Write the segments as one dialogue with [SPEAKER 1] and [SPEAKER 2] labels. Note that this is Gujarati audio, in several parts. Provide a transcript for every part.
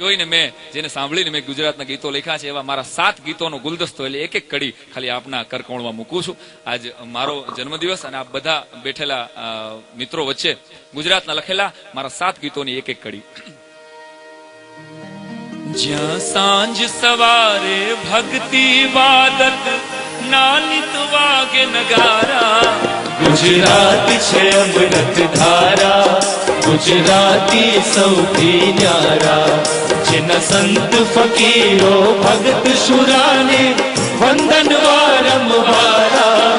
[SPEAKER 1] જોઈને મેં જેને સાંભળીને મેં ગુજરાતના ગીતો લખ્યા છે એવા મારા 7 ગીતોનો ગુલદસ્તો એટલે એક એક કડી ખાલી આપના કરકોણમાં મૂકું છું. આજ મારો જન્મદિવસ અને આ બધા બેઠેલા મિત્રો વચ્ચે ગુજરાતના લખેલા મારા 7 ગીતોની એક એક કડી. જ્યાં સાંજ સવારે ભક્તિ વાદત નાનિત વાગે નગારા,
[SPEAKER 2] ગુજરાત છે અમૃત ધારા, ગુજરાતી સૌથી ન્યારા. જેના સંત ફકીરો ભગત શુરાને વંદન વારંવારા.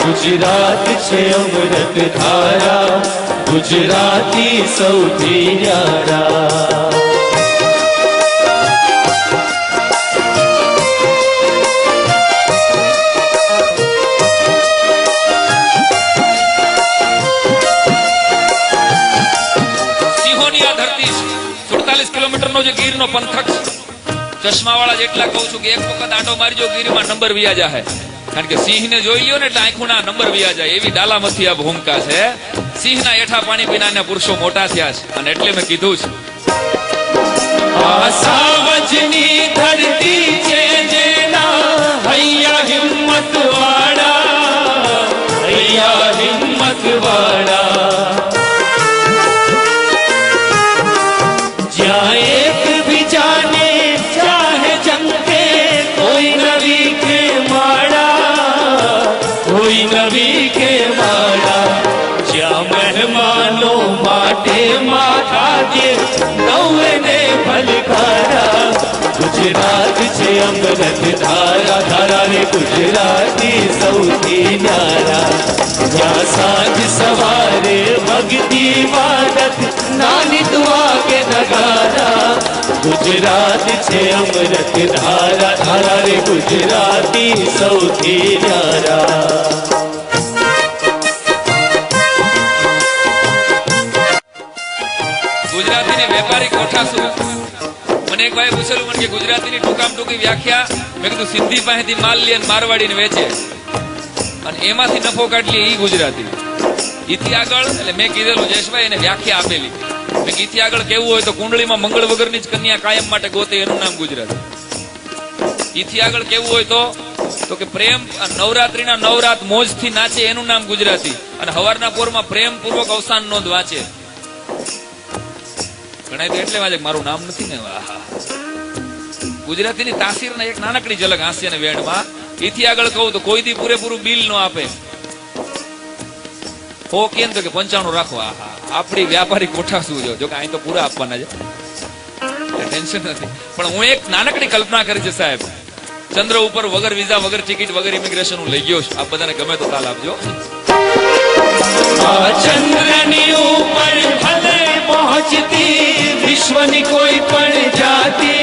[SPEAKER 2] ગુજરાત છે અમૃત ધારા, ગુજરાતી સૌથી ન્યારા.
[SPEAKER 1] કિલોમીટરનો જે ગીરનો પંથક છે, ચશ્માવાળા જેટલા કહું છું કે એક વખત આંટો મારજો ગીરમાં નંબર વિયા જાય. કારણ કે સિંહને જોઈ લ્યો ને એટલે આંખોના નંબર વિયા જાય એવી ડાલામથી આ ભૂમિકા છે. સિંહના એઠા પાણી પીનારના પુરુષો મોટા થયા છે અને એટલે મેં કીધું છે
[SPEAKER 2] આ સાવજની ધરતી છે જેના હૈયા હિંમત વાળા, હૈયા હિંમત વાળા. જ્યાં એક બીજાને ચાહે જંગે કોઈ નવી કે માળા, કોઈ નવી કે માળા. જ્યાં મહેમાનો માટે માથા દે નવને ભલકારા. ગુજરાત છે અમૃત ધારા, ધારા રે ગુજરાતી સૌથી ન્યારા. જ્યાં સાંજ સવારે ભક્તિ વાદત નાનિત વાગે નગારા. ગુજરાત છે અમૃત ધારા, ધારા રે ગુજરાતી સૌથી ન્યારા.
[SPEAKER 1] ગુજરાતીની વેપારી કોઠાસુ. મને એક ભાઈ પૂછેલું મને કે ગુજરાતીની ટૂંકામ ટૂંકી વ્યાખ્યા. મેં કીધું સિંધી પાસેથી માલ લે મારવાડીને વેચે અને એમાંથી નફો કાઢી ઈ ગુજરાતી. ઈથી આગળ એટલે મેં કીધેલું જયેશભાઈ એને વ્યાખ્યા આપેલી. મેં ઈથી આગળ કેવું હોય તો કુંડળીમાં મંગળ વગરની જ કન્યા કાયમ માટે ગોતે એનું નામ ગુજરાતી. ઈથી આગળ કેવું હોય તો કે પ્રેમ નવરાત્રીના નવરાત મોજથી નાચે એનું નામ ગુજરાતી. અને હવારના પોરમાં પ્રેમ પૂર્વક અવસાન નોંધ વાંચે. ઘણા તો એટલે વાંચે મારું નામ નથી ને. ગુજરાતીની તાસીરના એક નાનકડી ઝલક હાસ્ય ને વેણમાં. ઈથી આગળ કહું તો કોઈ દી પૂરેપૂરું બિલ ન આપે. હો કેમ તો કે 95 રાખો. આહા, આપણી વ્યાપારી કોઠા શું જો કે અહીં તો પૂરા આપવાના છે, ટેન્શન નથી. પણ હું એક નાનકડી કલ્પના કરી છે સાહેબ. ચંદ્ર ઉપર વગર વિઝા વગર ટિકિટ વગર ઇમિગ્રેશન હું લઈ ગયો છું. આપ બધાને ગમે તો તાલ આપજો.
[SPEAKER 2] ચંદ્રની ઉપર ભલે પહોંચતી વિશ્વની કોઈ પણ જાતિ,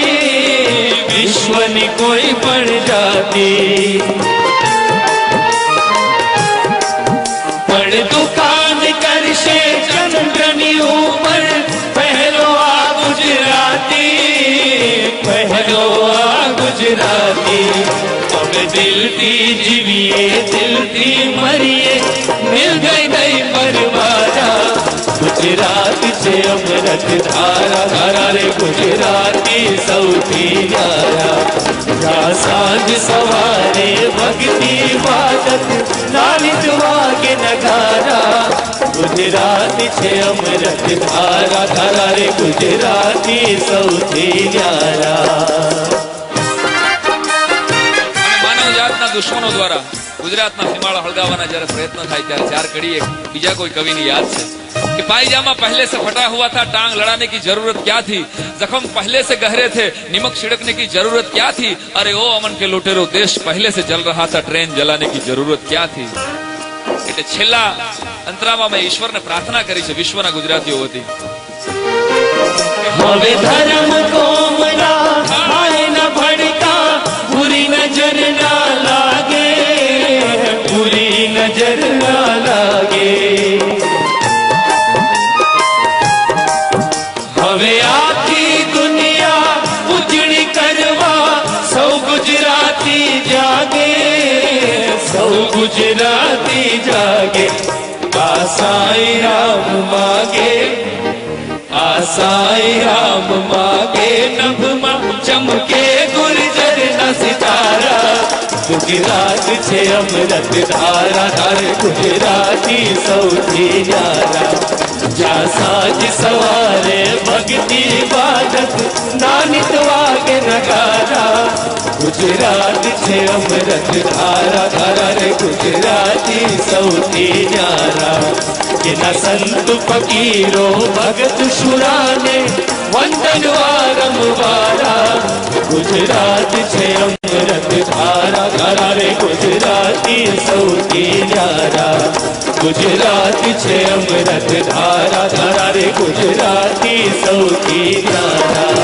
[SPEAKER 2] વિશ્વની કોઈ પણ જાતિ. પણ દુકાન કરશે ચંદ્રની ઉપર પહેલો આ ગુજરાતી, પહેલો આ ગુજરાતી. અમે દિલથી જીવીએ દિલથી મરીએ મિલ ગઈ નહીં પરવારા. ગુજરાત છે અમૃત ધારા, ધારા રે ગુજરાતી સૌથી ન્યારા. જ્યાં સાંજ સવારે ભક્તિ વાદત નાનિત વાગે નગારા. ગુજરાત છે અમૃત ધારા, ધારા રે ગુજરાતી સૌથી ન્યારા.
[SPEAKER 1] દુશ્મનો દ્વારા ગુજરાતના સીમાડા હળગાવવાના જયારે પ્રયત્ન થાય ત્યારે 4 કડી એક બીજા કોઈ કવિની યાદ છે कि पायजामा पहले से फटा हुआ था, टांग लड़ाने की जरूरत क्या थी, जख्म पहले से गहरे थे, नमक छिड़कने की जरूरत क्या थी, अरे ओ अमन के लुटेरो देश पहले से जल रहा था, ट्रेन जलाने की जरूरत क्या थी. એટલે છેલ્લા અંતરામાં મેં ઈશ્વરને પ્રાર્થના કરી છે વિશ્વના ગુજરાતીઓ વતી.
[SPEAKER 2] હવે ધર્મ કોમના આય ન ભડકા, પૂરી નજર ના લાગે, પૂરી નજર ના લાગે. હવે આખી દુનિયા ઉજળી કરવા સૌ ગુજરાતી જાગે, સૌ ગુજરાતી જાગે. આ સાઈ રામ માગે, આ સાઈ રામ માગે, નમ ગુજરાત છે અમૃત ધારા ધારે ગુજરાતી સૌથી ન્યારા જ્યાં સાંજ સવારે ભક્તિ બાદત નાનિત વાગે નગારા ગુજરાત છે અમૃત ધારા ધારા રે ગુજરાતી સૌથી ન્યારા એના સંત ફકીરો ભગત શુરાને વંદન વારંવારા ગુજરાત છે અમૃત ધારા ધારા રે ગુજરાતી સૌથી ન્યારા ગુજરાત છે અમૃત ધારા ધારા રે ગુજરાતી સૌથી ન્યારા